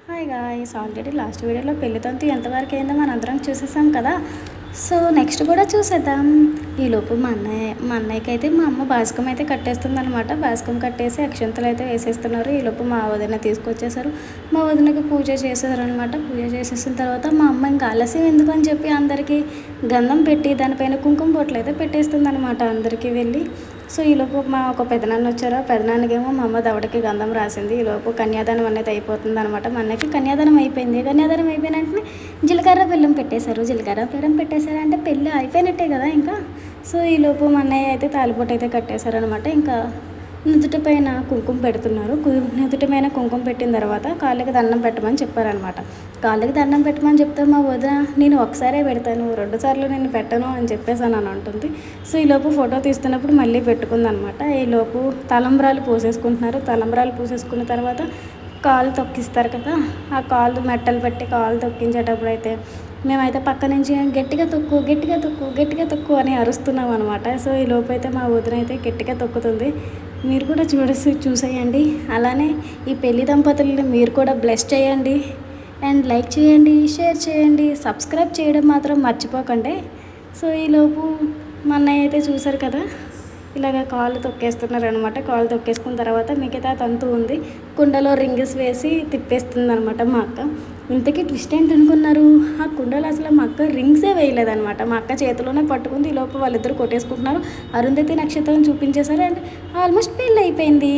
Hi guys, already last వీడియోలో పెళ్లి తంతు ఎంతవరకు అయిందో మనం అందరం చూసేసాం కదా. సో నెక్స్ట్ కూడా చూసేద్దాం. ఈలోపు మా అన్నయ్యకి అయితే మా అమ్మ బాస్కం అయితే కట్టేస్తుంది అనమాట. బాస్కం కట్టేసి అక్షంతలు అయితే వేసేస్తున్నారు. ఈలోపు మా వదిన తీసుకొచ్చేసారు. మా వదినకి పూజ చేసేసారనమాట. పూజ చేసేసిన తర్వాత మా అమ్మ ఇంకా ఆలస్యం ఎందుకు అని చెప్పి అందరికీ గంధం పెట్టి దానిపైన కుంకుమ బొట్లు అయితే పెట్టేస్తుంది అనమాట అందరికీ వెళ్ళి. సో ఈలోపు మా ఒక పెదనాన్న వచ్చారు. పెదనాన్నకేమో మా అమ్మ దవడకి గంధం రాసింది. ఈలోపు కన్యాదానం అనేది అయిపోతుంది అనమాట. మా అన్నకి కన్యాదానం అయిపోయింది. కన్యాదానం అయిపోయిన వెంటనే జీలకర్ర బెల్లం పెట్టేశారు. జీలకర్ర బెల్లం పెట్టేశారంటే పెళ్ళి అయిపోయినట్టే కదా ఇంకా. సో ఈలోపు మా అన్నయ్య అయితే తాలిబొట్టు అయితే కట్టేశారనమాట. ఇంకా నుదుటి పైన కుంకుమ పెడుతున్నారు. నుదుటి పైన కుంకుమ పెట్టిన తర్వాత కాళ్ళకి దండం పెట్టమని చెప్పారనమాట. కాళ్ళకి దండం పెట్టమని చెప్తే మా వదిన నేను ఒకసారే పెడతాను, 2 సార్లు నేను పెట్టను అని చెప్పేసాను అని అంటుంది. సో ఈలోపు ఫోటో తీస్తున్నప్పుడు మళ్ళీ పెట్టుకుందనమాట. ఈలోపు తలంబ్రాలు పూసేసుకుంటున్నారు. తలంబ్రాలు పూసేసుకున్న తర్వాత కాలు తొక్కిస్తారు కదా, ఆ కాలు మెట్టలు పెట్టి కాలు తొక్కించేటప్పుడు అయితే మేమైతే పక్క నుంచి గట్టిగా తొక్కు గట్టిగా తొక్కు గట్టిగా తొక్కు అని అరుస్తున్నాం అనమాట. సో ఈ లోపు అయితే మా వదిన అయితే గట్టిగా తొక్కుతుంది. మీరు కూడా చూసేయండి. అలానే ఈ పెళ్లి దంపతులని మీరు కూడా బ్లెస్ చేయండి అండ్ లైక్ చేయండి, షేర్ చేయండి, సబ్స్క్రైబ్ చేయడం మాత్రం మర్చిపోకండి. సో ఈలోపు మా అన్నయ్య అయితే చూసారు కదా, ఇలాగ కాళ్ళు తొక్కేస్తున్నారు అనమాట. కాళ్ళు తొక్కేసుకున్న తర్వాత మిగతా తంతు ఉంది, కుండలో రింగ్స్ వేసి తిప్పేస్తుంది అనమాట మా అక్క. ఇంతకీ ట్విస్ట్ ఏంటి అనుకున్నారు, ఆ కుండలో అసలు మా అక్క రింగ్సే వేయలేదనమాట. మా అక్క చేతిలోనే పట్టుకుంది. ఈ లోపు వాళ్ళిద్దరు కొట్టేసుకుంటున్నారు. అరుంధతి నక్షత్రం చూపించేశారు అండ్ ఆల్మోస్ట్ పెళ్ళి అయిపోయింది.